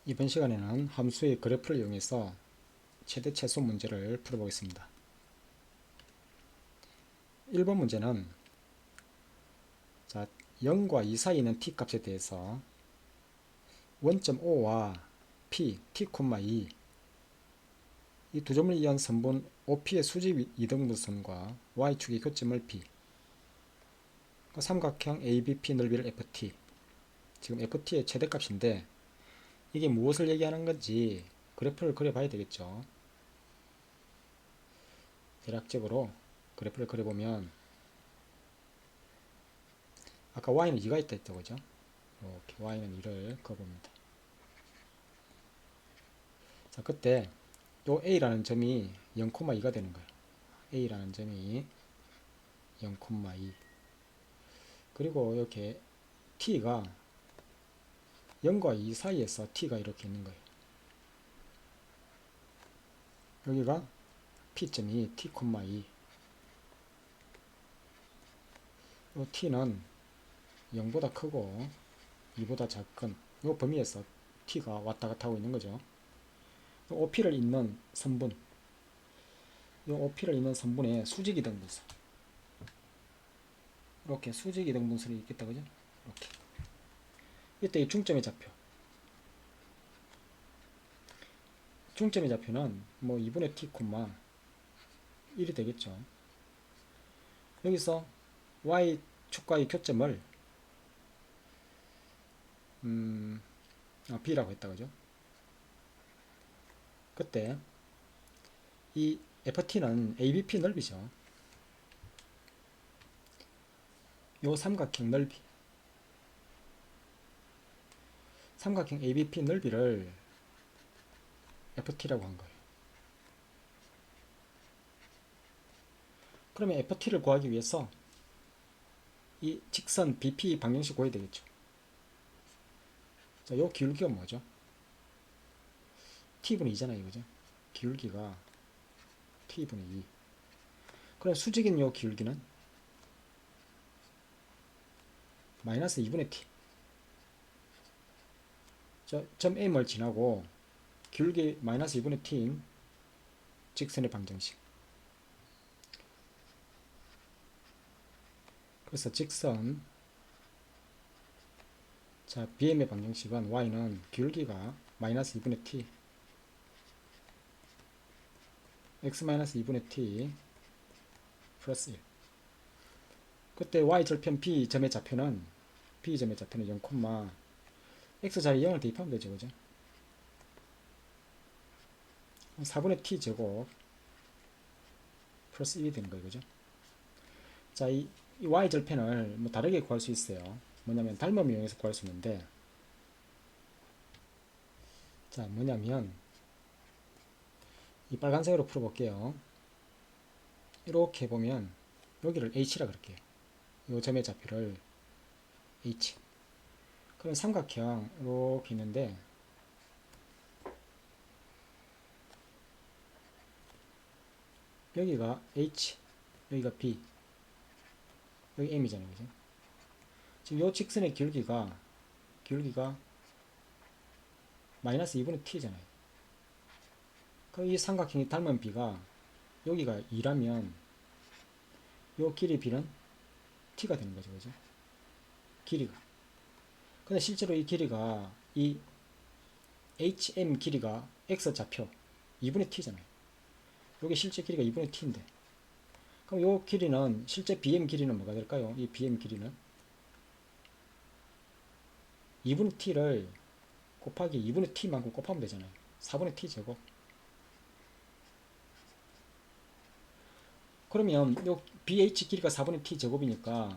이번 시간에는 함수의 그래프를 이용해서 최대 최소 문제를 풀어보겠습니다. 1번 문제는 0과 2 사이에 있는 t값에 대해서 원점 O와 P, t,2 이 두 점을 이은 선분 OP의 수직 이등분선과 y축의 교점을 P, 삼각형 ABP 넓이를 FT, 지금 FT의 최대값인데 이게 무엇을 얘기하는 건지 그래프를 그려봐야 되겠죠. 대략적으로 그래프를 그려보면 아까 y는 2가 있다 했죠, 그죠? 이렇게 y는 2를 그어봅니다. 자, 그때 요 a라는 점이 0,2가 되는 거예요. a라는 점이 0,2. 그리고 이렇게 t가 0과 2 사이에서 t가 이렇게 있는 거예요. 여기가 p점이 t,2. 요 t는 0보다 크고 2보다 작은 요 범위에서 t가 왔다 갔다 하고 있는 거죠. OP를 잇는 선분, 이 OP를 잇는 선분의 수직이등분선, 이렇게 수직이등분선이 있겠다, 그죠? 이렇게. 이때 이 중점의 좌표, 중점의 좌표는 뭐 2분의 t, 1이 되겠죠. 여기서 y축과의 교점을 b라고 했다, 그죠? 그때 이 ft는 abp 넓이죠. 요 삼각형 넓이, 삼각형 abp 넓이를 ft라고 한 거예요. 그러면 ft를 구하기 위해서 이 직선 bp 방정식 구해야 되겠죠. 자, 요 기울기가 뭐죠? t분의 2잖아요, 그죠? 기울기가 t분의 2. 그럼 수직인 요 기울기는 마이너스 2분의 t. 점 M을 지나고 기울기 마이너스 2분의 t인 직선의 방정식. 그래서 직선 BM의 방정식은 y는 기울기가 마이너스 2분의 t x 마이너스 2분의 t 플러스 1. 그때 y절편 B점의 좌표는 0, x 자리 0을 대입하면 되죠, 그죠? 4분의 t 제곱 플러스 1이 되는 거예요, 그죠? 자, 이 y절편을 뭐 다르게 구할 수 있어요. 뭐냐면 닮음을 이용해서 구할 수 있는데, 자, 뭐냐면 이 빨간색으로 풀어볼게요. 이렇게 보면 여기를 h라 그럴게요. 이 점의 좌표를 h. 그럼 삼각형 이렇게 있는데 여기가 h, 여기가 b, 여기 m이잖아요, 그죠? 지금 이 직선의 기울기가 마이너스 2분의 t잖아요. 그럼 이 삼각형이 닮은 b가 여기가 2라면 이 길이 b는 t가 되는 거죠, 그죠? 길이가. 근데 실제로 이 길이가 이 hm 길이가 x 좌표 2분의 t잖아요. 여기 실제 길이가 2분의 t인데, 그럼 이 길이는 실제 bm 길이는 뭐가 될까요? 이 bm 길이는 2분의 t를 곱하기 2분의 t만큼 곱하면 되잖아요. 4분의 t 제곱. 그러면 요 bh 길이가 4분의 t 제곱이니까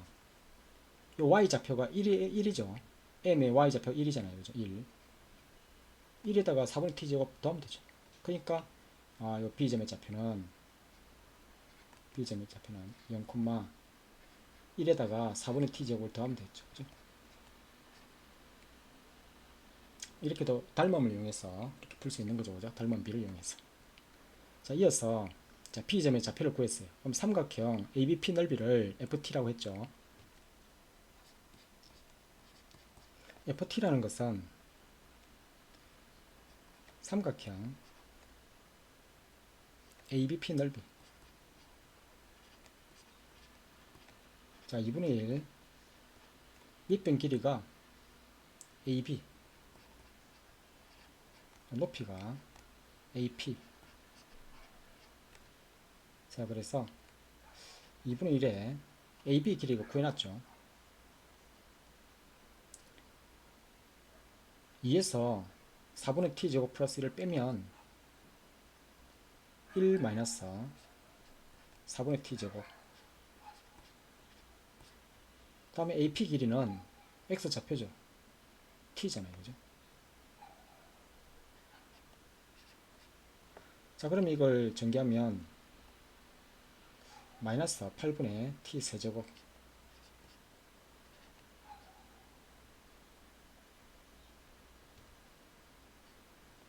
요 y 좌표가 1이죠. m의 y 좌표 1이잖아요. 그죠? 1. 1에다가 4분의 t 제곱 더하면 되죠. 그러니까 요 b점의 좌표는 0,1에다가 4분의 t 제곱을 더하면 되죠. 그죠? 이렇게도 닮음을 이용해서 이렇게 풀 수 있는 거죠. 그죠? 닮음 b를 이용해서. 자, 이어서 b점의 좌표를 구했어요. 그럼 삼각형 ABP 넓이를 FT라고 했죠. FT라는 것은 삼각형 ABP 넓이. 자, 2분의 1 밑변 길이가 AB, 높이가 AP. 자, 그래서 2분의 1에 AB 길이가 구해놨죠. 2에서 4분의 t제곱 플러스 1을 빼면 1 마이너스 4분의 t제곱. 다음에 AP 길이는 x 좌표죠. t잖아요. 그죠? 자, 그럼 이걸 전개하면 마이너스 8분의 t 세제곱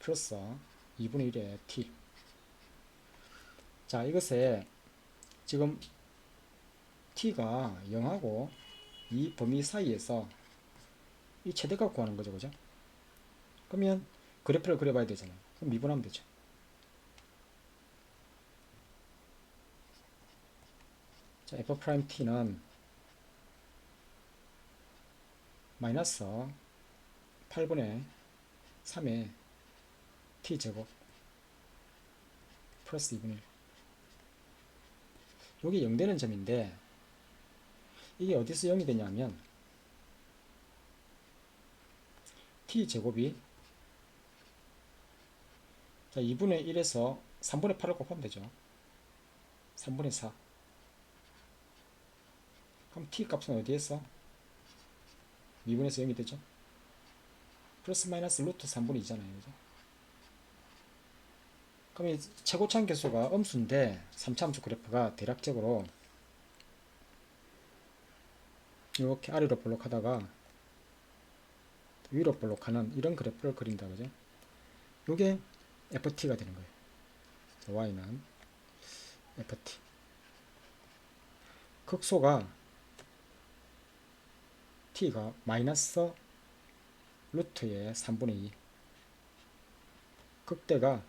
플러스 2분의 1의 t. 자, 이것에 지금 t가 0하고 이 범위 사이에서 이 최대값 구하는 거죠. 그죠? 그러면 그래프를 그려봐야 되잖아요. 그럼 미분하면 되죠. 자, f't는 마이너스 8분의 3의 t제곱 플러스 2분의 1. 여기 0 되는 점인데 이게 어디서 0이 되냐면 t제곱이 자 2분의 1에서 3분의 8을 곱하면 되죠. 3분의 4. 그럼 t 값은 어디에서? 미분에서 0이 되죠. 플러스 마이너스 루트 3분의 2잖아요. 그죠? 그럼 이 최고차항 계수가 음수인데 3차함수 그래프가 대략적으로 이렇게 아래로 볼록하다가 위로 볼록하는 이런 그래프를 그린다. 그죠? 요게 ft가 되는 거예요. y는 ft. 극소가 t가 마이너스 루트의 3분의 2. 극대가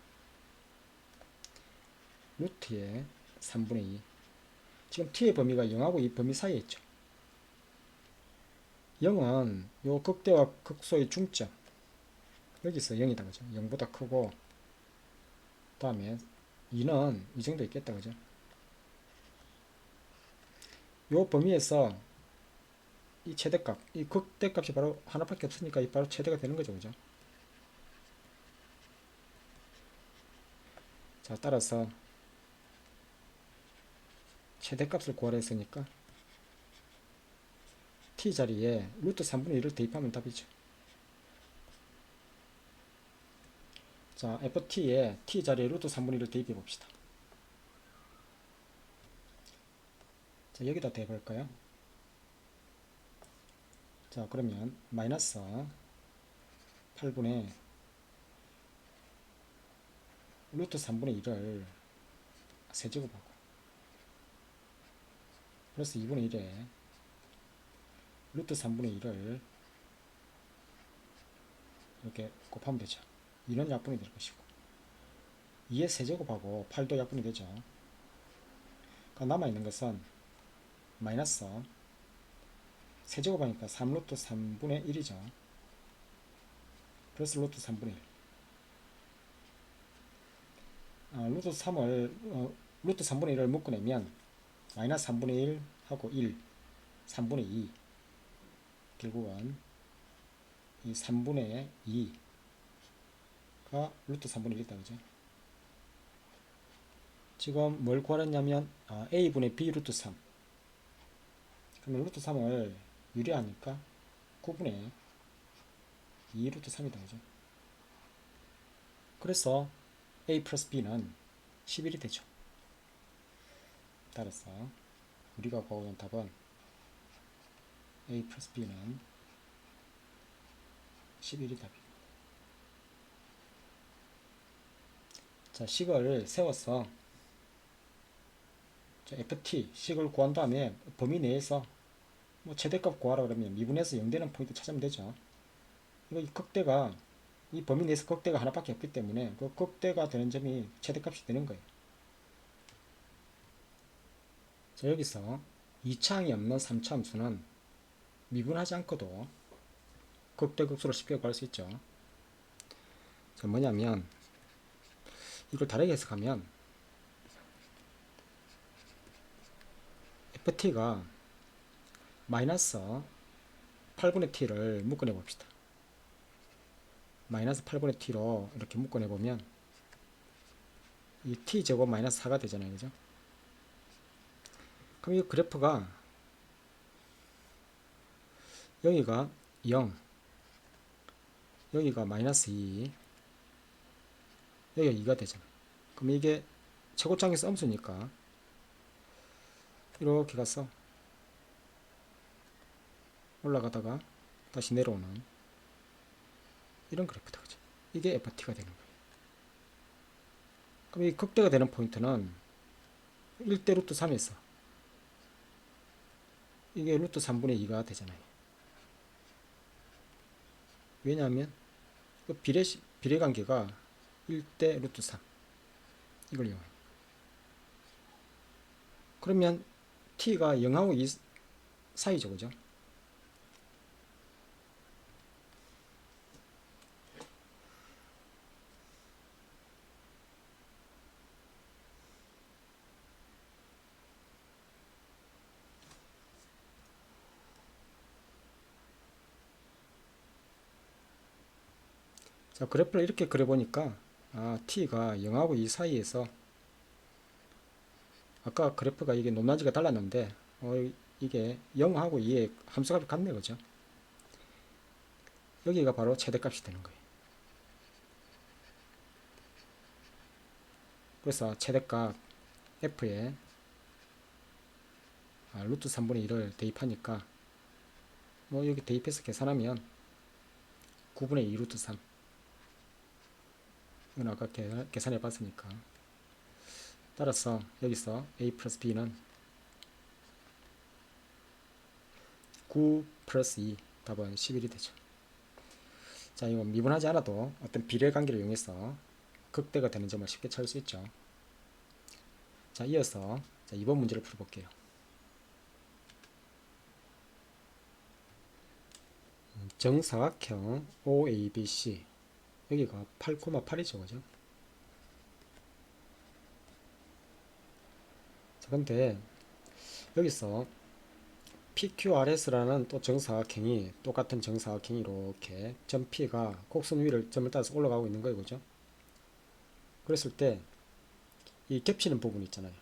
루트의 3분의 2. 지금 t의 범위가 0하고 이 범위 사이에 있죠. 0은 요 극대와 극소의 중점. 여기서 0이다. 그죠? 0보다 크고, 다음에 2는 이 정도 있겠다. 그죠? 요 범위에서 이 최대값, 이 극대값이 바로 하나밖에 없으니까 이 바로 최대가 되는 거죠. 그죠? 자, 따라서 최대값을 구하라 했으니까 t 자리에 루트 3분의 1을 대입하면 답이죠. 자, ft에 t 자리에 루트 3분의 1을 대입해 봅시다. 자, 여기다 대볼까요? 자, 그러면 마이너스 8분의 루트 3분의 1을 세제곱하고 플러스 2분의 1에 루트 3분의 1을 이렇게 곱하면 되죠. 2는 약분이 될 것이고 2의 세제곱하고 8도 약분이 되죠. 그러니까 남아있는 것은 마이너스 세제곱하니까 3루트 3분의 1이죠. 플러스 루트 3분의 1. 루트 3을 루트 3분의 1을 묶어내면 마이너스 3분의 1 하고 1 3분의 2 결국은 이 3분의 2가 루트 3분의 1이다. 그죠? 지금 뭘 구하랬냐면 a분의 b 루트 3. 그러면 루트 3을 유리하니까 9분의 2 루트 3이다. 그죠? 그래서 a 플러스 b는 11이 되죠. 따라서 우리가 구하는 답은 a 플러스 b는 11이 답입니다. 자, 식을 세워서 ft 식을 구한 다음에 범위 내에서 뭐 최대값 구하라 그러면 미분해서 0되는 포인트 찾으면 되죠. 이거 이 극대가 이 범위 내에서 극대가 하나밖에 없기 때문에 그 극대가 되는 점이 최대값이 되는 거예요. 자, 여기서 2차항이 없는 3차 함수는 미분하지 않고도 극대극소를 쉽게 구할 수 있죠. 자, 뭐냐면 이걸 다르게 해석하면 ft가 마이너스 8분의 t를 묶어내 봅시다. 마이너스 8분의 t로 이렇게 묶어내 보면 이 t제곱 마이너스 4가 되잖아요. 그죠? 그럼 이 그래프가 여기가 0, 여기가 마이너스 2, 여기가 2가 되잖아요. 그럼 이게 최고점에서 음수니까 이렇게 가서 올라가다가 다시 내려오는 이런 그래프다. 그죠? 이게 ft가 되는 거예요. 그럼 이 극대가 되는 포인트는 1대 루트 3에서 이게 루트 3분의 2가 되잖아요. 왜냐하면 그 비례관계가 1대 루트 3 이걸 이용해요. 그러면 t가 0하고 2 사이죠. 그죠? 자, 그래프를 이렇게 그려보니까 t가 0하고 2 사이에서 아까 그래프가 이게 높낮이가 달랐는데 이게 0하고 2의 함수값이 같네. 그죠? 여기가 바로 최대값이 되는 거예요. 그래서 최대값 f에 루트 3분의 1을 대입하니까 뭐 여기 대입해서 계산하면 9분의 2 루트 3 이건 아까 계산해 봤으니까 따라서 여기서 a 플러스 b는 9 플러스 2 답은 11이 되죠. 자, 이거 미분하지 않아도 어떤 비례관계를 이용해서 극대가 되는 점을 쉽게 찾을 수 있죠. 자, 이어서 2번 문제를 풀어볼게요. 정사각형 OABC 여기가 8,8이죠. 그죠? 자, 근데 여기서 PQRS라는 또 정사각형이 똑같은 정사각형이 이렇게 점 P가 곡선 위를 점을 따라서 올라가고 있는 거예요. 그죠? 그랬을 때 이 겹치는 부분 있잖아요.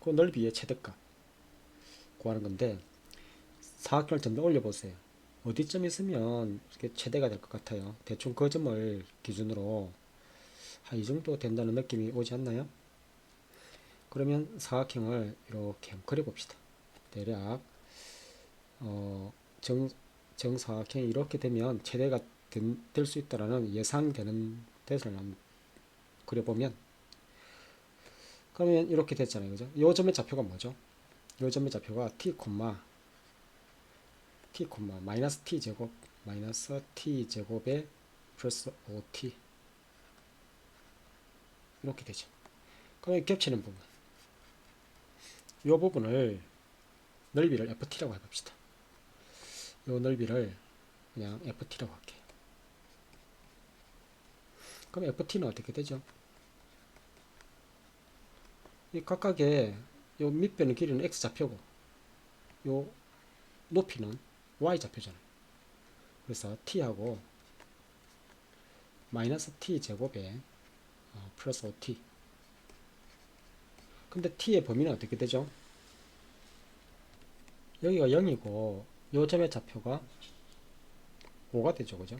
그 넓이의 최대값 구하는 건데 사각형을 좀 더 올려보세요. 어디쯤 있으면 이렇게 최대가 될 것 같아요. 대충 그 점을 기준으로 이 정도 된다는 느낌이 오지 않나요? 그러면 사각형을 이렇게 한번 그려봅시다. 대략 정사각형이 이렇게 되면 최대가 될 수 있다라는 예상되는 대선을 한번 그려보면 그러면 이렇게 됐잖아요. 그죠? 요 점의 좌표가 뭐죠? 요 점의 좌표가 t, 마이너스 t 제곱 마이너스 t 제곱에 플러스 5t 이렇게 되죠. 그럼 겹치는 부분 이 부분을 넓이를 ft라고 해봅시다. 이 넓이를 그냥 ft라고 할게요. 그럼 ft는 어떻게 되죠? 이 각각의 요 밑변의 길이는 x 좌표고 요 높이는 y 좌표잖아요. 그래서 t하고 마이너스 t 제곱에 플러스 5t. 근데 t의 범위는 어떻게 되죠? 여기가 0이고 요 점의 좌표가 5가 되죠. 그죠?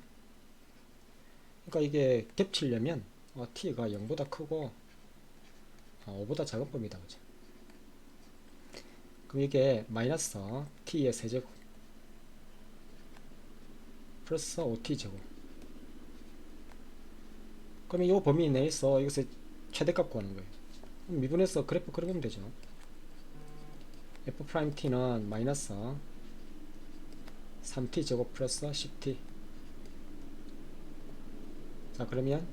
그러니까 이게 겹치려면 t가 0보다 크고 5보다 작은 범위다. 그죠? 그럼 이게 마이너스 t의 세제곱 플러스 5t 제곱. 그러면 이 범위 내에서 이것을 최대값 구하는 거예요. 미분해서 그래프 그려보면 되죠. f't는 마이너스 3t 제곱 플러스 10t 자, 그러면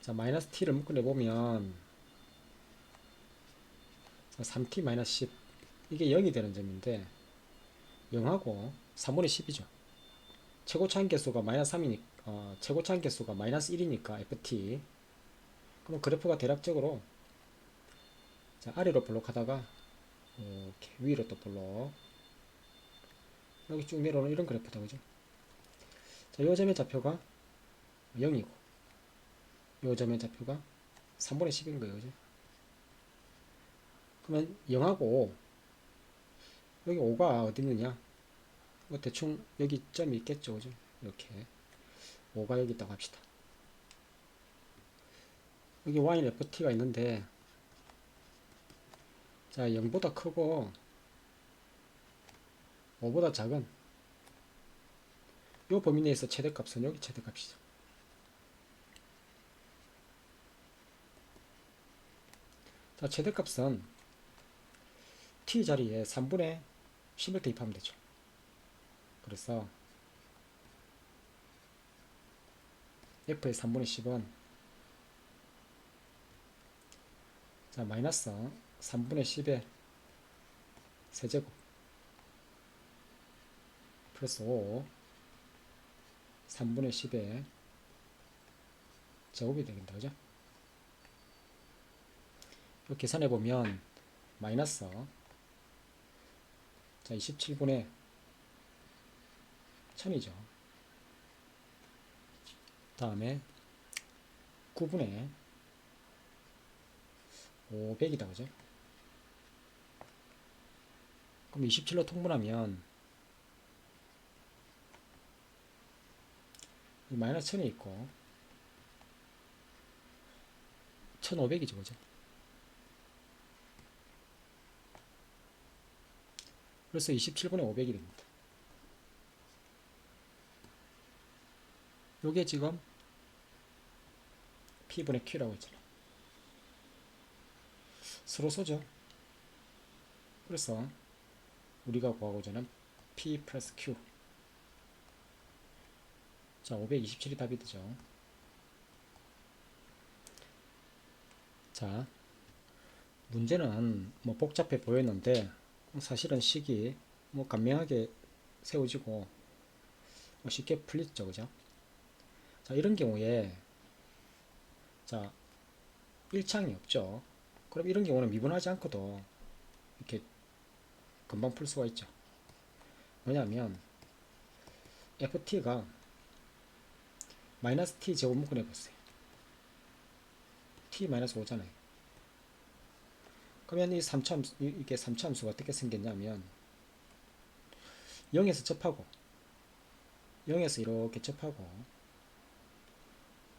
자, 마이너스 t를 묶어내보면 3t 마이너스 10 이게 0이 되는 점인데 0하고 3분의 10이죠. 최고차항 개수가 마이너스 3이니까 최고차항 개수가 마이너스 1이니까 ft. 그럼 그래프가 대략적으로 자, 아래로 볼록하다가 이렇게 위로 또 볼록 여기 쭉 내려오는 이런 그래프다, 그죠? 자, 요 점의 좌표가 0이고 요 점의 좌표가 3분의 10인 거예요, 그죠? 그러면 0하고 5 여기 5가 어디 있느냐? 뭐 대충 여기 점이 있겠죠, 그죠? 이렇게 5가 여기 있다고 합시다. 여기 y는 ft가 있는데 자, 0보다 크고 5보다 작은 요 범위 내에서 최대값은 여기 최대값이죠. 자, 최대값은 t 자리에 3분의 10을 대입하면 되죠. 그래서 f의 3분의 10은 자, 마이너스 3분의 10의 세제곱 플러스 5 3분의 10의 제곱이 되겠다, 그죠? 이렇게 계산해 보면 마이너스 자, 27분의 1000이죠. 다음에 9분의 500이다, 그죠? 그럼 27로 통분하면 이 마이너스 1000이 있고 1500이죠, 그죠? 그래서 27분의 500이 됩니다. 요게 지금 P분의 Q라고 했잖아. 서로 쏘죠. 그래서 우리가 구하고자 하는 P 플러스 Q. 자, 527이 답이 되죠. 자, 문제는 뭐 복잡해 보였는데 사실은 식이 뭐 간명하게 세워지고 뭐 쉽게 풀리죠, 그죠? 자, 이런 경우에 자, 일창이 없죠. 그럼 이런 경우는 미분하지 않고도 이렇게 금방 풀 수가 있죠. 뭐냐면 ft가 마이너스 t 제곱 묶어내 보세요. t 마이너스 5잖아요. 그러면 이 3차함수, 이게 3차함수가 어떻게 생겼냐면 0에서 접하고 0에서 이렇게 접하고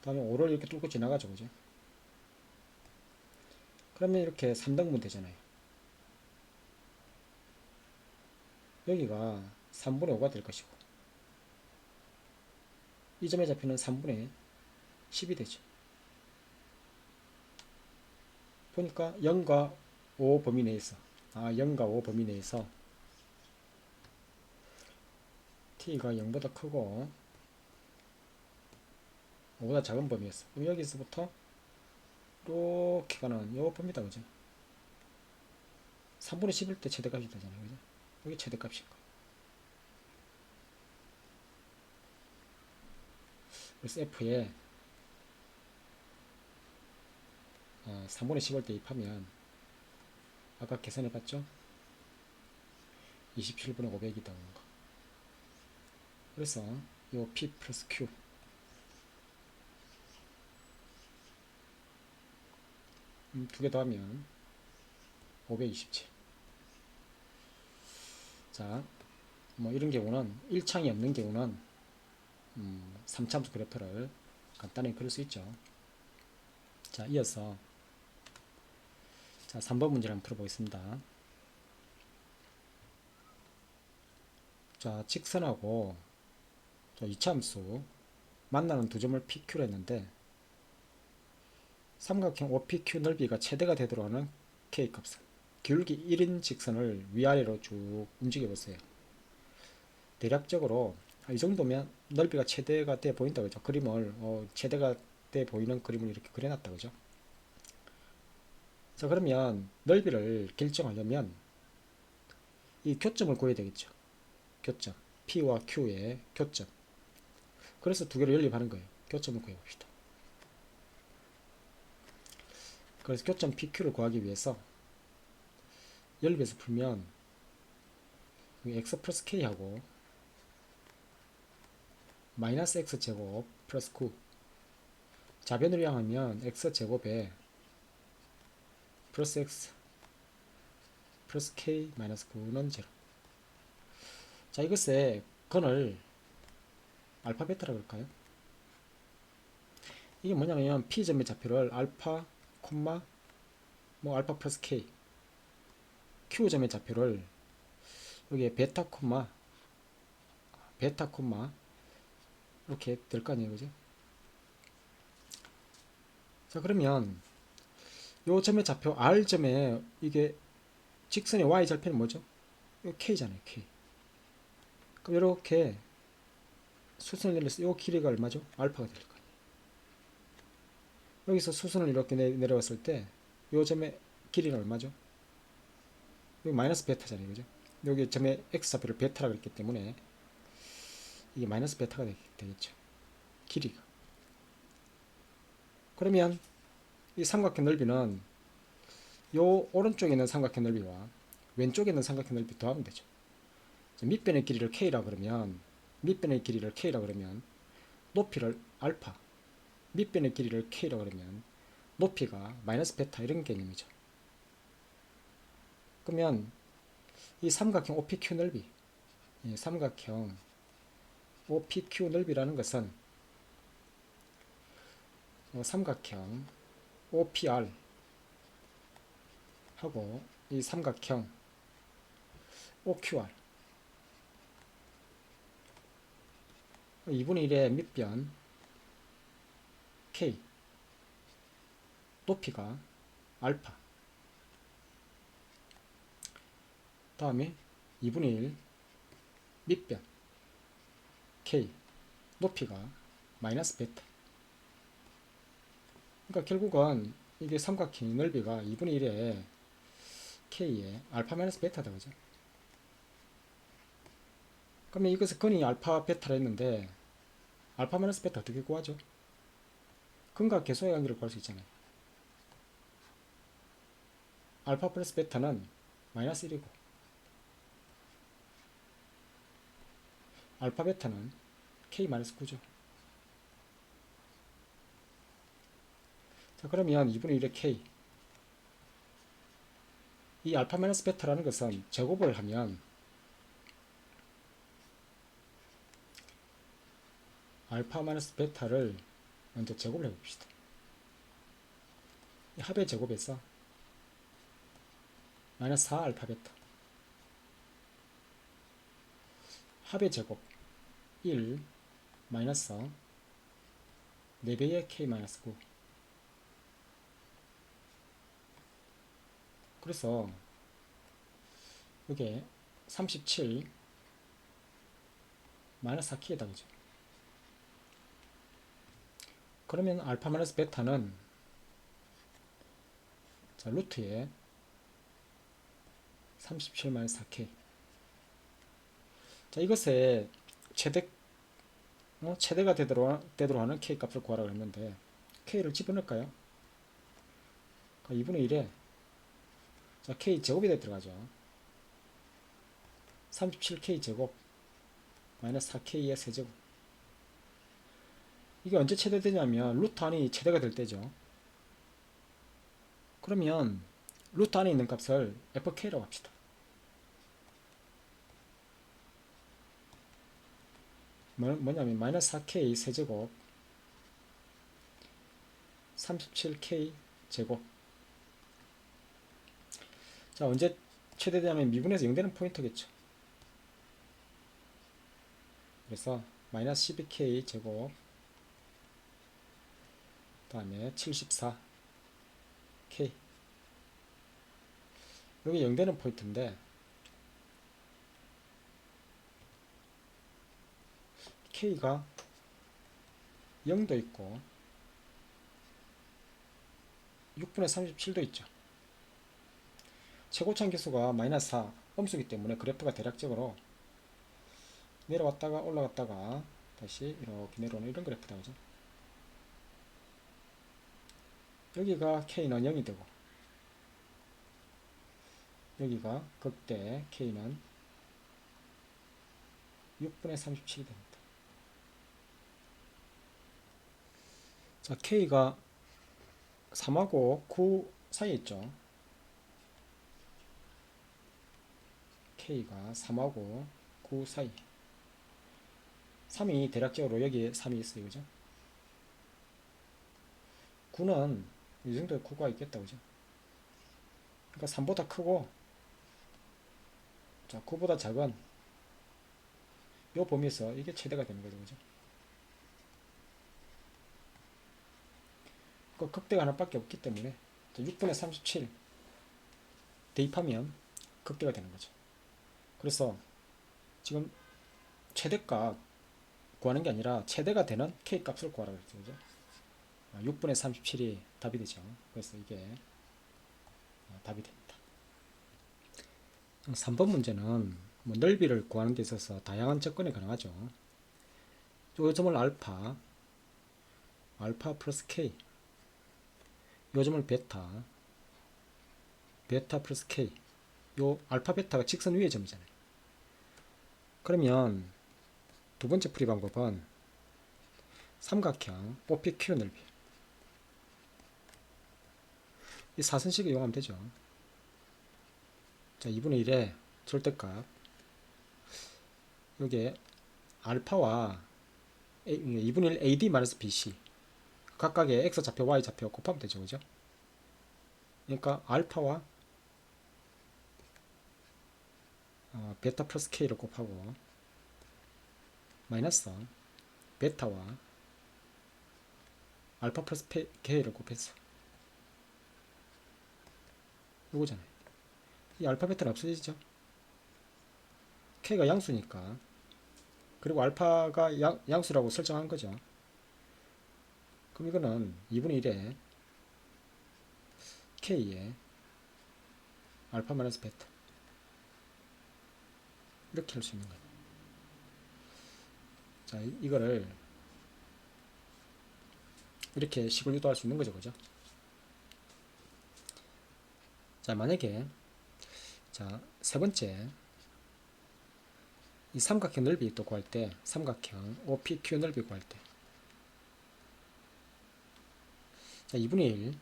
다음에 5를 이렇게 뚫고 지나가죠, 그죠? 그러면 이렇게 3등분 되잖아요. 여기가 3분의 5가 될 것이고 이 점의 좌표는 3분의 10이 되죠. 보니까 0과 5 범위 내에서 0과 5 범위 내에서 t가 0보다 크고 5보다 작은 범위였어. 그럼 여기서부터 이렇게 가는 요 범위다, 그죠? 3분의 10일 때 최대값이 되잖아요, 그죠? 이게 최대값인 거. 그래서 f에 3분의 10을 대입하면 아까 계산해 봤죠? 27분의 500이 나오는 거. 그래서 요 P 플러스 Q 두 개 더하면 527. 자, 뭐 이런 경우는 1창이 없는 경우는 3차함수 그래프를 간단히 그릴 수 있죠. 자, 이어서 자, 3번 문제를 한번 풀어보겠습니다. 자, 직선하고 2차함수 만나는 두 점을 PQ로 했는데 삼각형 OPQ 넓이가 최대가 되도록 하는 K값은 기울기 1인 직선을 위아래로 쭉 움직여 보세요. 대략적으로 이 정도면 넓이가 최대가 돼 보인다 그죠? 그림을 최대가 돼 보이는 그림을 이렇게 그려놨다 그죠? 자, 그러면 넓이를 결정하려면 이 교점을 구해야 되겠죠. 교점 P와 Q의 교점. 그래서 두 개를 연립하는 거예요. 교점을 구해봅시다. 그래서 교점 PQ를 구하기 위해서 연립해서 풀면 x 플러스 k하고 마이너스 x제곱 플러스 9 좌변으로 향하면 x제곱에 플러스 x 플러스 k 마이너스 9는 0. 자, 이것의 근을 알파 베타라고 할까요? 이게 뭐냐면 P점의 좌표를 알파 콤마 뭐 알파 플러스 k, Q점의 좌표를 여기에 베타 콤마 이렇게 될 거 아니에요, 그죠? 자, 그러면 요 점의 좌표 R점에 이게 직선의 Y절편은 뭐죠? 요 K잖아요, K. 그럼 이렇게 수선을 내려서 요 길이가 얼마죠? 알파가 될 거예요. 여기서 수선을 이렇게 내려왔을 때 요 점의 길이는 얼마죠? 여기 마이너스 베타잖아요, 그죠? 여기 점의 X좌표를 베타라고 했기 때문에 이게 마이너스 베타가 되겠죠. 길이가. 그러면 이 삼각형 넓이는 요 오른쪽에 있는 삼각형 넓이와 왼쪽에 있는 삼각형 넓이 더하면 되죠. 밑변의 길이를 K라 그러면 높이를 알파, 밑변의 길이를 K라 그러면 높이가 마이너스 베타 이런 개념이죠. 그러면 이 삼각형 OPQ 넓이, 삼각형 OPQ 넓이라는 것은 삼각형 OPR 하고 이 삼각형 OQR 2분의 1의 밑변 K 높이가 알파 다음에 2분의 1 밑변 K 높이가 마이너스 베타. 그러니까 결국은 이게 삼각형 넓이가 2분의 1의 K의 알파 마이너스 베타다 그죠? 그러면 이것을 근이 알파 베타라 했는데 알파 마이너스 베타 어떻게 구하죠? 근과 계수의 관계를 구할 수 있잖아요. 알파 플러스 베타는 마이너스 1이고 알파 베타는 K 마이너스 9죠. 자, 그러면 2분의 1의 K 이 알파 마이너스 베타라는 것은 제곱을 하면 알파 마이너스 베타를 먼저 제곱을 해봅시다. 이 합의 제곱에서 마이너스 4 알파 베타 합의 제곱 1 마이너스 4배의 K 마이너스 9 그래서 이게 37 마이너스 4K에다 그죠? 그러면 알파 마이너스 베타는 자, 루트에 37 마이너스 4K 자, 이것에 최대가 되도록 하는 K 값을 구하라고 했는데 K를 집어넣을까요? 2분의 1에 자, K 제곱이 돼 들어가죠. 37K 제곱 마이너스 4K의 세제곱 이게 언제 최대되냐면 루트 안이 최대가 될 때죠. 그러면 루트 안에 있는 값을 FK라고 합시다. 뭐냐면 마이너스 4K 세제곱 37K 제곱 자, 언제 최대되냐면 미분에서 0되는 포인트겠죠. 그래서 마이너스 12K 제곱 다음에 74K 여기 0되는 포인트인데 K가 0도 있고 6분의 37도 있죠. 최고참 계수가 마이너스 4 음수기 때문에 그래프가 대략적으로 내려왔다가 올라갔다가 다시 이렇게 내려오는 이런 그래프다. 그죠? 여기가 K는 0이 되고 여기가 극대 K는 6분의 37이 됩니다. 자, K가 3하고 9 사이에 있죠. K가 3하고 9 사이. 3이 대략적으로 여기에 3이 있어요. 그죠? 9는 이 정도의 9가 있겠다. 그죠? 그러니까 3보다 크고, 자, 9보다 작은 요 범위에서 이게 최대가 되는 거죠. 그죠? 그 극대가 하나밖에 없기 때문에 6분의 37 대입하면 극대가 되는 거죠. 그래서 지금 최대값 구하는 게 아니라 최대가 되는 K 값을 구하라고 했죠. 그죠? 6분의 37이 답이 되죠. 그래서 이게 답이 됩니다. 3번 문제는 뭐 넓이를 구하는 데 있어서 다양한 접근이 가능하죠. 요점을 알파 플러스 K, 요점을 베타 플러스 K. 요 알파 베타가 직선 위의 점이잖아요. 그러면 두 번째 풀이 방법은 삼각형 OPQ 넓이, 이 사선식을 이용하면 되죠. 자, 2분의 1의 절대값, 여기에 알파와 2분의 1 AD-BC 각각의 X좌표, Y좌표 곱하면 되죠. 그죠? 그러니까 알파와 베타 플러스 K를 곱하고 마이너스 베타와 알파 플러스 K를 곱해서 이거잖아요. 이 알파 베타는 없어지죠. K가 양수니까. 그리고 알파가 양수라고 설정한 거죠. 그럼 이거는 2분의 1에 K에 알파 마이너스 베타 이렇게 할 수 있는 거예요. 자, 이거를 이렇게 식을 유도할 수 있는 거죠. 그죠? 자, 만약에 자, 세 번째 이 삼각형 넓이 또 구할 때, 삼각형 OPQ 넓이 구할 때, 자, 2분의 1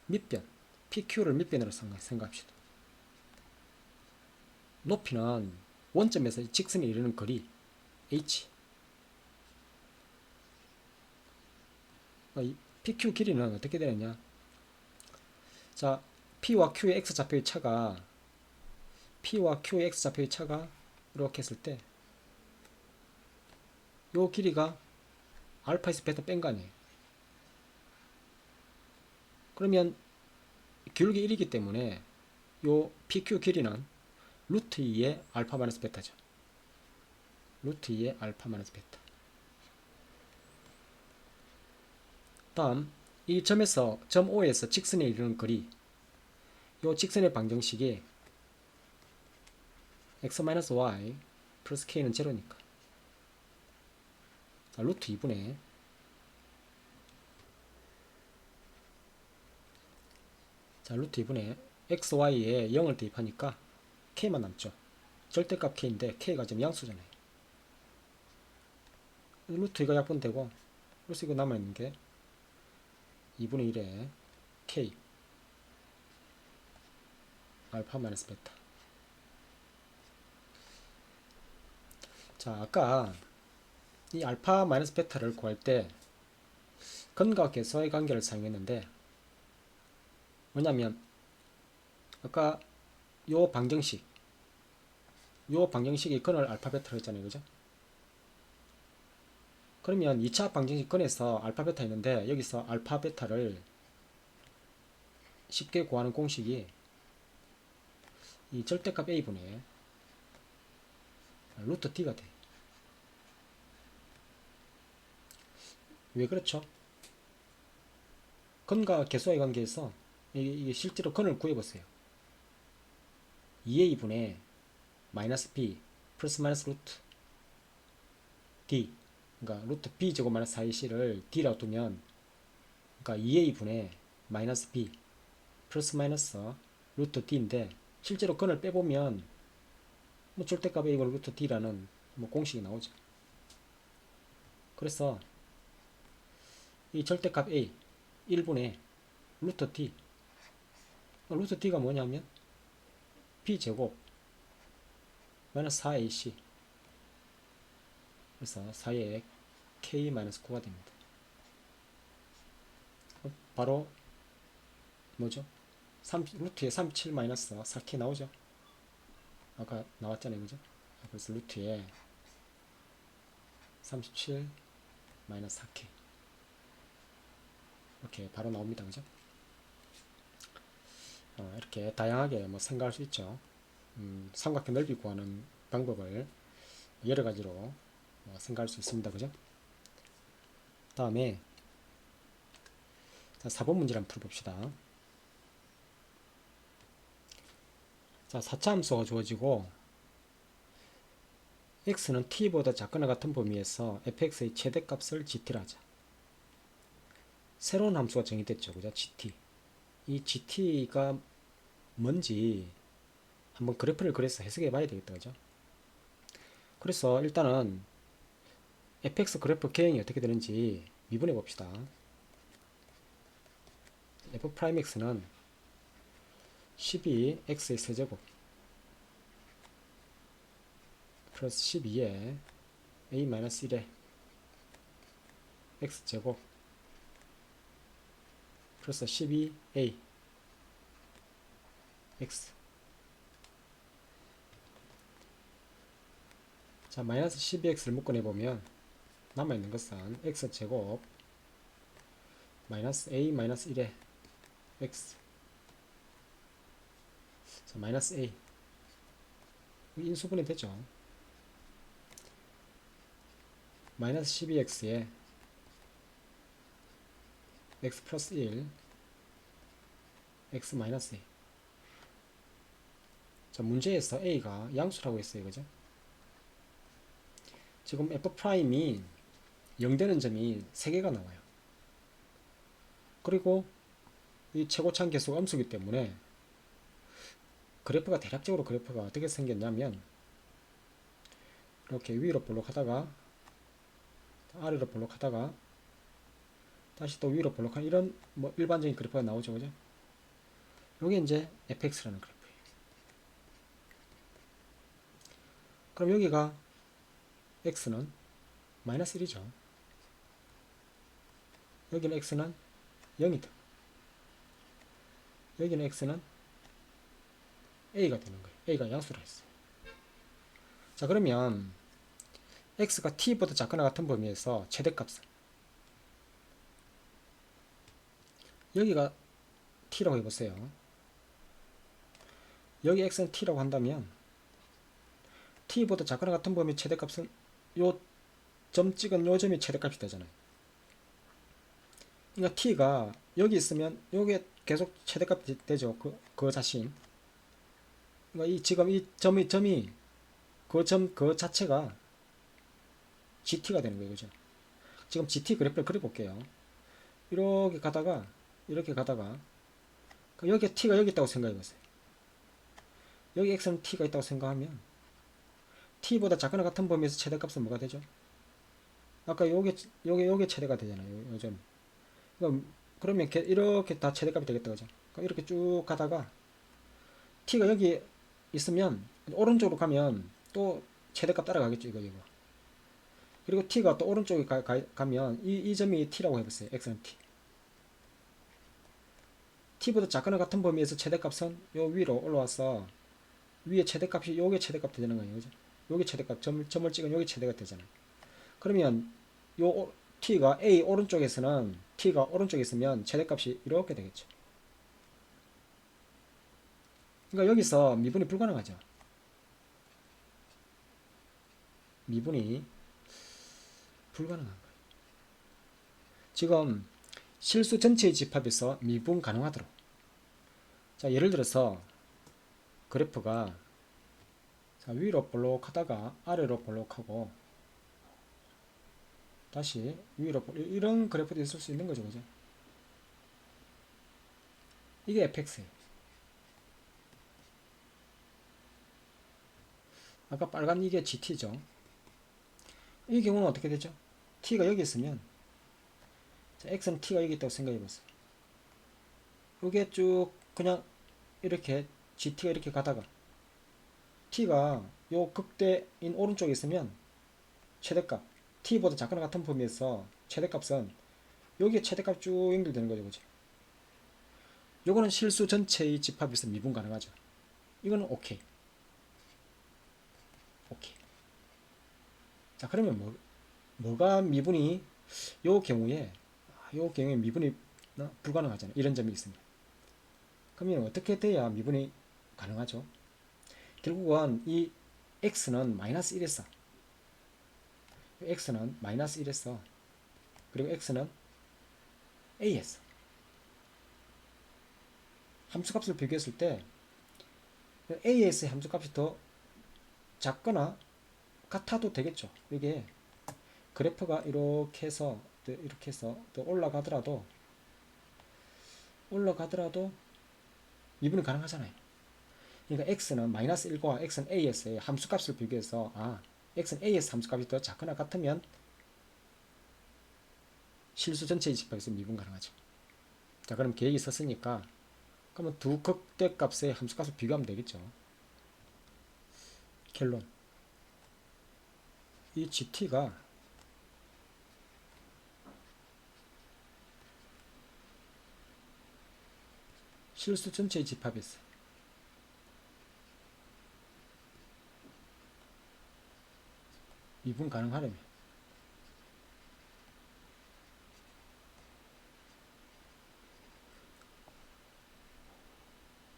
밑변 PQ를 밑변으로 생각합시다. 높이는 원점에서 직선에 이르는 거리 H, 이 PQ 길이는 어떻게 되느냐? 자, P와 Q의 X좌표의 차가 P와 Q의 X좌표의 차가 이렇게 했을 때 요 길이가 알파에서 베타 뺀 거 아니에요. 그러면 기울기 1이기 때문에 요 PQ 길이는 루트 2의 알파 마이너스 베타죠. 루트 2의 알파 마이너스 베타. 다음 이 점에서 점 O에서 직선에 이르는 거리, 요 직선의 방정식이 x-y 플러스 k는 제로니까 루트 2분의 x, y에 0을 대입하니까 k만 남죠. 절대값 k인데 k가 지금 양수잖아요. 루트 2가 약분되고 그래서 이거 남아있는 게 2분의 1에 k 알파 마이너스 베타. 자, 아까 이 알파 마이너스 베타를 구할 때 근각에서의 관계를 사용했는데, 뭐냐면 아까 요 방정식이 근을 알파 베타로 했잖아요. 그죠? 그러면 2차 방정식 근에서 알파 베타 있는데 여기서 알파 베타를 쉽게 구하는 공식이 이 절대값 a분의 루트 t가 돼. 왜 그렇죠? 근과 개수와의 관계에서 이게 실제로 근을 구해보세요. 2a분의 마이너스 b 플러스 마이너스 루트 d, 그러니까 루트 b 제곱 마이너스 4ac를 d라고 두면, 그러니까 2a분의 마이너스 b 플러스 마이너스 루트 d인데, 실제로 근을 빼보면 뭐 절대값 a 이걸 루트 d라는 뭐 공식이 나오죠. 그래서 이 절대값 a 1분의 루트 d, 루트 d가 뭐냐면 b 제곱 마이너스 4ac, 그래서 4의 k-9가 됩니다. 바로 뭐죠? 루트에 37 마이너스 4k 나오죠? 아까 나왔잖아요, 그죠? 그래서 루트에 37 마이너스 4k 이렇게 바로 나옵니다, 그죠? 이렇게 다양하게 뭐 생각할 수 있죠. 삼각형 넓이 구하는 방법을 여러 가지로 생각할 수 있습니다, 그죠? 다음에 4번 문제를 한번 풀어봅시다. 자, 4차 함수가 주어지고 x는 t보다 작거나 같은 범위에서 fx의 최대값을 gt라 하자. 새로운 함수가 정의됐죠, 그죠? gt. 이 gt가 뭔지 한번 그래프를 그려서 해석해 봐야 되겠다, 그죠? 그래서 일단은 fx 그래프 개형이 어떻게 되는지 미분해 봅시다. f'x는 12x의 세제곱 플러스 12에 a-1의 x제곱 플러스 12a x. 자, 마이너스 12x를 묶어내보면 남아있는 것은 x제곱 마이너스 a-1의 x. 자, 마이너스 a 인수분해 되죠. 마이너스 12x에 x 플러스 1 x 마이너스 a. 자, 문제에서 a가 양수라고 했어요, 그죠? 지금 f'이 0 되는 점이 3개가 나와요. 그리고 이 최고차항 계수가 음수기 때문에 그래프가 대략적으로 그래프가 어떻게 생겼냐면 이렇게 위로 볼록하다가 아래로 볼록하다가 다시 또 위로 볼록한 이런 뭐 일반적인 그래프가 나오죠, 그죠? 요게 이제 fx라는 그래프예요. 그럼 여기가 x는 마이너스 1이죠. 여기는 x는 0이다. 여기는 x는 a가 되는 거예요. a가 양수라 했어요. 자, 그러면 x가 t보다 작거나 같은 범위에서 최대값은 여기가 t라고 해보세요. 여기 x는 t라고 한다면 t보다 작거나 같은 범위의 최대값은 요 점 찍은 요 점이 최대값이 되잖아요. 그러니까 t가 여기 있으면 요게 계속 최대값이 되죠. 그 자신. 그러니까 지금 이 점이 그 자체가 gt가 되는 거예요, 그죠? 지금 gt 그래프를 그려볼게요. 이렇게 가다가 여기 t가 여기 있다고 생각해보세요. 여기 x는 t가 있다고 생각하면 t보다 작거나 같은 범위에서 최대값은 뭐가 되죠? 아까 요게 최대가 되잖아요, 요점. 그러면 이렇게 다 최대값이 되겠다, 그죠? 이렇게 쭉 가다가 t가 여기 있으면 오른쪽으로 가면 또 최대값 따라가겠죠, 이거. 그리고 t가 또 오른쪽에 가면 이 점이 t라고 해보세요. x는 t. t보다 작거나 같은 범위에서 최대값은 요 위로 올라와서 위에 최대값이 요게 최대값 되는 거예요, 그죠? 요게 최대값, 점을 찍은 요게 최대가 되잖아요. 그러면 요 t가 a 오른쪽에서는 t가 오른쪽에 있으면 최대값이 이렇게 되겠죠. 그러니까 여기서 미분이 불가능하죠. 미분이 불가능한 거예요. 지금 실수 전체의 집합에서 미분 가능하도록. 자, 예를 들어서 그래프가 자, 위로 볼록 하다가 아래로 볼록 하고 다시 위로 이런 그래프도 있을 수 있는 거죠. 그죠? 이게 fx예요. 아까 빨간 이게 gt죠. 이 경우는 어떻게 되죠? t가 여기 있으면 자, x는 t가 여기 있다고 생각해 보세요. 이게 쭉 그냥 이렇게 gt가 이렇게 가다가 t가 요 극대인 오른쪽에 있으면 최대값 t보다 작거나 같은 범위에서 최대값은 여기에 최대값 쭉 연결되는 거죠. 그죠? 요거는 실수 전체의 집합에서 미분 가능하죠. 이거는 오케이. 오케이. 자, 그러면 뭐가 미분이 요 경우에 미분이 불가능하잖아요. 이런 점이 있으면. 그러면 어떻게 돼야 미분이 가능하죠? 결국은 이 x는 마이너스 1에서 x는 마이너스 1에서 그리고 x는 a에서 함수값을 비교했을 때 a에서의 함수값이 더 작거나 같아도 되겠죠. 이게 그래프가 이렇게 해서 또 올라가더라도 미분이 가능하잖아요. 그러니까 x는 마이너스 1과 x는 a에서의 함수값을 비교해서 x는 a에서 함수값이 더 작거나 같으면 실수 전체의 집합에서 미분 가능하죠. 자, 그럼 계획이 있었으니까 그러면 두 극대값의 함수값을 비교하면 되겠죠. 결론. 이 gt가 실수 전체의 집합에서 미분 가능하려면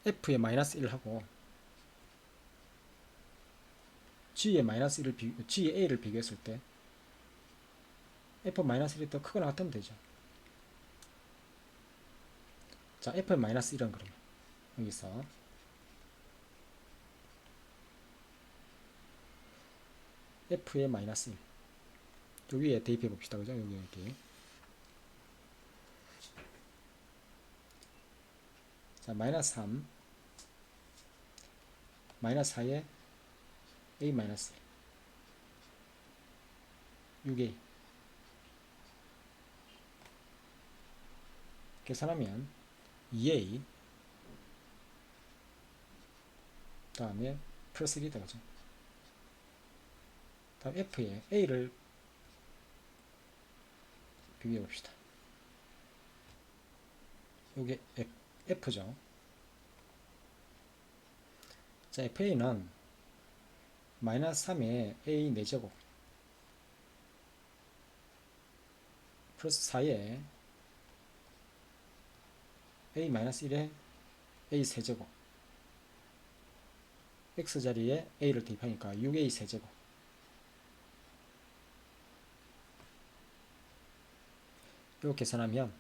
f에 마이너스 1하고 g에 마이너스 1을 g에 a를 비교했을 때 f 마이너스 1이 더 크거나 같으면 되죠. 자, f 마이너스 1은 그러면 여기서 f의 마이너스 1 저 위에 대입해 봅시다. 그죠? 여기 자, 마이너스 3 마이너스 4에 a 마이너스 1 6a 계산하면 2a 다음에 플러스 1이다. 그죠? 다음 f에 a를 비교해 봅시다. 요게 f죠. 자, fa는 마이너스 3에 a 4제곱 플러스 4에 a 마이너스 1에 a 세제곱 x자리에 a를 대입하니까 6a 세제곱 이렇게 계산하면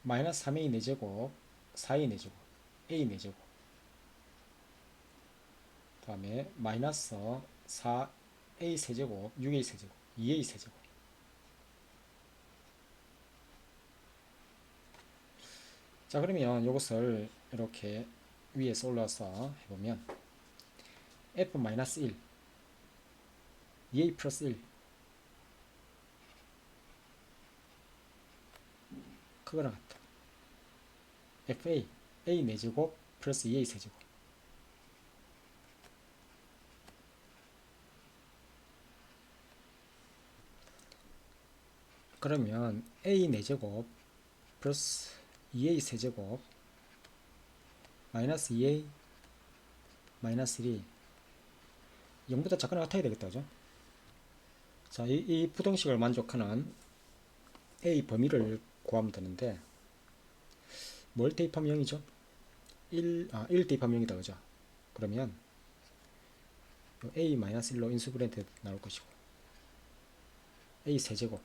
마이너스 3a 4제곱 4a 4제곱 a 4제곱 다음에 마이너스 4a 세제곱 6a 세제곱 2a 세제곱 자, 그러면 이것을 이렇게 위에서 올라와서 해보면 f-1 2a 플러스 1 크거나 같다. fa a 4제곱 플러스 2a 세제곱 그러면 a 4제곱 플러스 2a 세제곱 마이너스 2a 마이너스 1이 0보다 작거나 같아야 되겠다. 그죠? 자, 이 부등식을 만족하는 a 범위를 구하면 되는데 뭘 대입하면 0이죠? 1 대입하면 0이다. 그죠? 그러면 a-1로 인수분해 나올 것이고 a 세제곱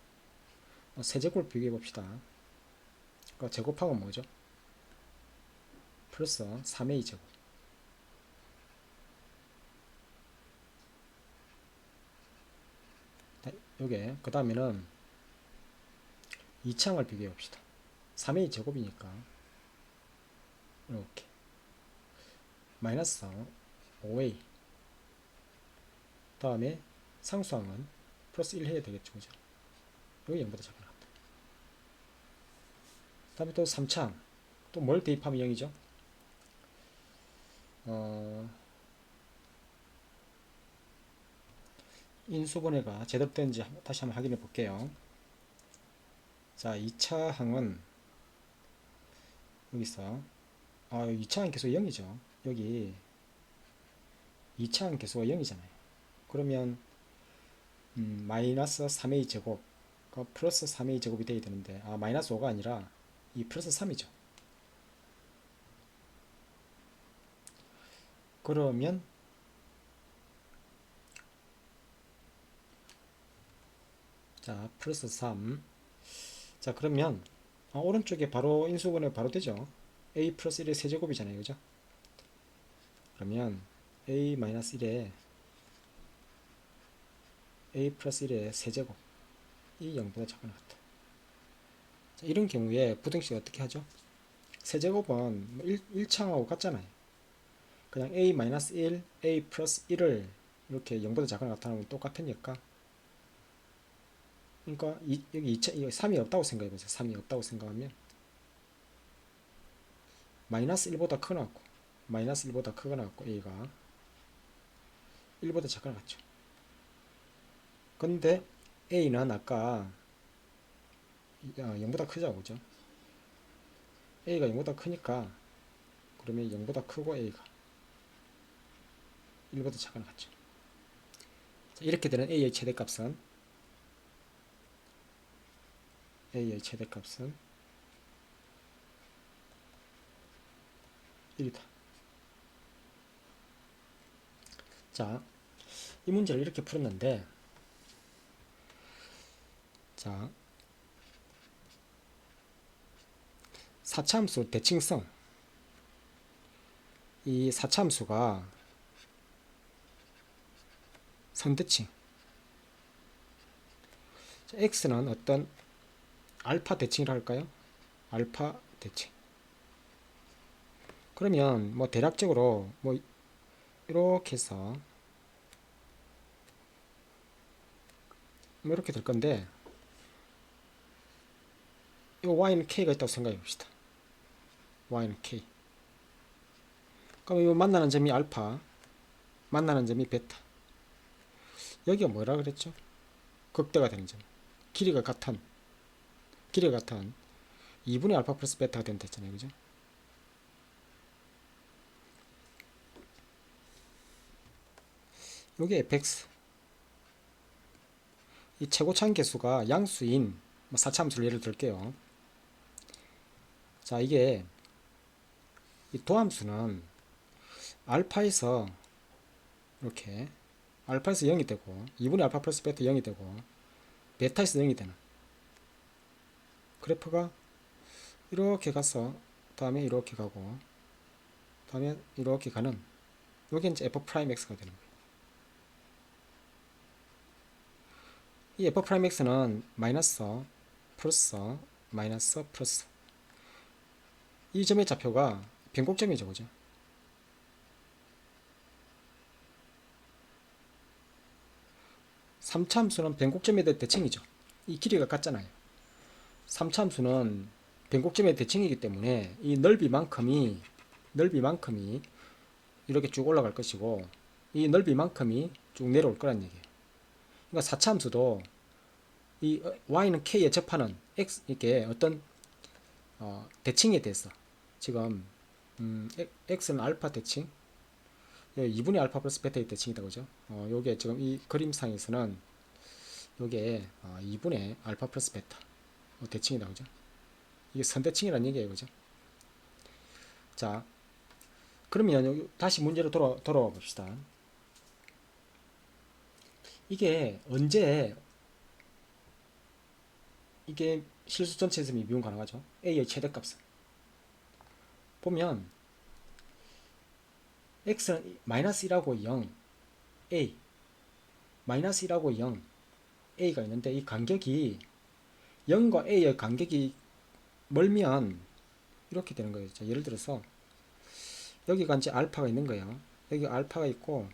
세제곱을 비교해 봅시다. 그러니까 제곱하면 뭐죠? 플러스 3a 제곱. 요게 그 다음에는 2창을 비교해 봅시다. 3a 제곱이니까 이렇게 마이너스 5a 다음에 상수항은 플러스 1 해야 되겠죠. 그죠? 여기 0보다 작은 것 같다. 다음에 또 3창 또 뭘 대입하면 0이죠? 인수분해가 제대로 되는지 다시 한번 확인해 볼게요. 자, 2차 항은 여기서 2차 항 계속 0이죠. 여기 2차 항 계수가 0이잖아요. 그러면 마이너스 3a 제곱 플러스 3a 제곱이 돼야 되는데 마이너스 5가 아니라 이 플러스 3이죠. 그러면 자 플러스 3. 자 그러면 오른쪽에 바로 인수분해 바로 되죠. a 플러스 1의 세제곱이잖아요. 그죠? 그러면 a 마이너스 1에 a 플러스 1의 세제곱 이 0보다 작은 것 같다. 자, 이런 경우에 부등식 어떻게 하죠? 세제곱은 1창하고 같잖아요. 그냥 a 마이너스 1, a 플러스 1을 이렇게 0보다 작은 것 나타나면 똑같으니까 그러니까 여기 3이 없다고 생각해보세요. 3이 없다고 생각하면 마이너스 1보다 크거 나왔고 마이너스 1보다 크거 나왔고 a가 1보다 작거 나왔죠. 근데 a는 아까 0보다 크죠. 그죠? a가 0보다 크니까 그러면 0보다 크고 a가 1보다 작거 나왔죠. 이렇게 되는 a의 최대값은 a의 최대값은 1이다. 자, 이 문제를 이렇게 풀었는데 자 4차함수 대칭성 이 4차함수가 선대칭 자, x는 어떤 알파 대칭이라 할까요? 알파 대칭 그러면 뭐 대략적으로 뭐 이렇게 해서 뭐 이렇게 될 건데 이 y는 k가 있다고 생각해 봅시다. y는 k 그럼 이 만나는 점이 알파 만나는 점이 베타 여기가 뭐라 그랬죠? 극대가 되는 점 길이가 같은 2분의 알파 플러스 베타가 된다 했잖아요. 그죠? 요게 fx 이 최고차항 계수가 양수인 4차함수를 예를 들게요. 자 이게 이 도함수는 알파에서 이렇게 알파에서 0이 되고 2분의 알파 플러스 베타 0이 되고 베타에서 0이 되는 그래프가 이렇게 가서 다음에 이렇게 가고 다음에 이렇게 가는 요게 이제 f'x가 되는 거예요. 이 f'x는 마이너스 플러스 마이너스 플러스 이 점의 좌표가 변곡점이죠. 그죠? 삼차함수는 변곡점에 대한 대칭이죠. 이 길이가 같잖아요. 삼차함수는 변곡점의 대칭이기 때문에 이 넓이만큼이 이렇게 쭉 올라갈 것이고 이 넓이만큼이 쭉 내려올 거란 얘기예요. 그러니까 4차함수도 이 y는 k에 접하는 x 이게 어떤 대칭에 대해서 지금 x는 알파 대칭 2분의 알파 플러스 베타의 대칭이다 그죠? 요게 지금 이 그림상에서는 요게 2분의 알파 플러스 베타 대칭이다 그죠? 이게 선대칭이라는 얘기예요. 그죠? 자 그러면 여기 다시 문제로 돌아와 봅시다. 이게 언제 이게 실수 전체에서 미분 가능하죠? a의 최대값은 보면 x는 마이너스 1하고 0 a 마이너스 1하고 0 a가 있는데 이 간격이 0과 a의 간격이 멀면 이렇게 되는 거예요. 자, 예를 들어서 여기가 이제 알파가 있는 거예요. 여기 알파가 있고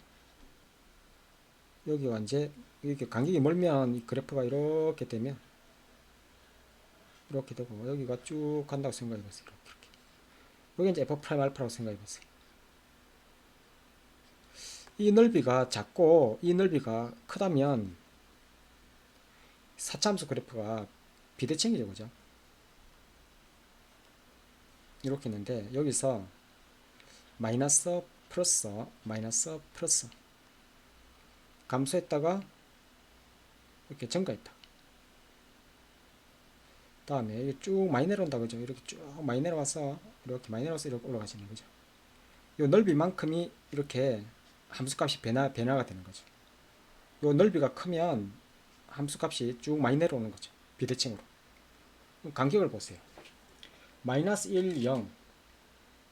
여기가 이제 이렇게 간격이 멀면 이 그래프가 이렇게 되면 이렇게 되고 여기가 쭉 간다고 생각해 보세요. 이렇게. 여기 이제 f 프라임 알파라고 생각해 보세요. 이 넓이가 작고 이 넓이가 크다면 사차함수 그래프가 비대칭이죠, 그죠? 이렇게 있는데 여기서 마이너스 플러스 감소했다가 이렇게 증가했다. 다음에 이게 쭉 많이 내려온다, 그죠? 이렇게 쭉 많이 내려와서 이렇게 많이 내려와서 이렇게 올라가시는 거죠. 이 넓이만큼이 이렇게 함수값이 변화가 되는 거죠. 이 넓이가 크면 함수값이 쭉 많이 내려오는 거죠. 비대칭으로. 간격을 보세요. 마이너스 1, 0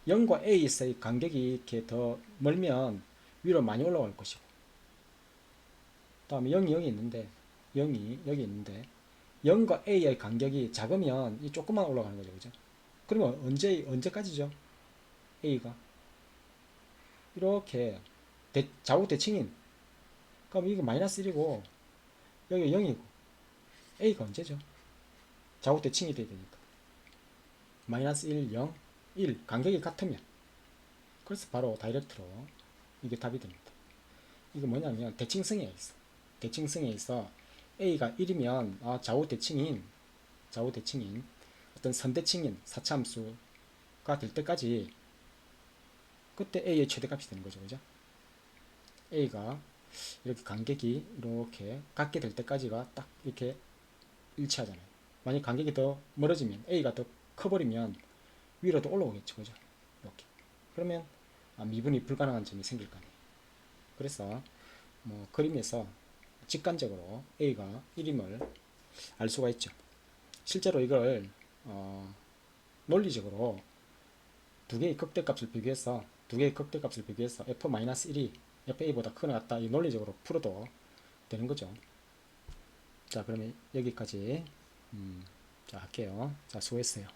0과 a에서의 간격이 이렇게 더 멀면 위로 많이 올라갈 것이고 다음에 0이 여기 있는데 0이 여기 있는데 0과 a의 간격이 작으면 이 조금만 올라가는 거죠, 그죠? 그러면 언제까지죠? a가 이렇게 좌우 대칭인 그럼 이거 마이너스 1이고 여기 0이고 a가 언제죠? 좌우 대칭이 돼야 되니까 마이너스 1, 0, 1 간격이 같으면 그래서 바로 다이렉트로 이게 답이 됩니다. 이거 뭐냐면 대칭성에 있어. 대칭성에 있어 a가 1이면 좌우 대칭인 어떤 선대칭인 사차함수가 될 때까지 그때 a의 최대값이 되는 거죠, 그죠? a가 이렇게 간격이 이렇게 같게 될 때까지가 딱 이렇게 일치하잖아요. 만약 간격이 더 멀어지면 a가 더 커버리면 위로도 올라오겠죠, 그죠? 이렇게 그러면 미분이 불가능한 점이 생길 거 아니에요. 그래서 뭐 그림에서 직관적으로 a가 1임을 알 수가 있죠. 실제로 이걸 논리적으로 두 개의 극대값을 비교해서 f-1이 fa보다 크거나 같다 이 논리적으로 풀어도 되는 거죠. 자, 그러면 여기까지 자 할게요. 자, 수고했어요.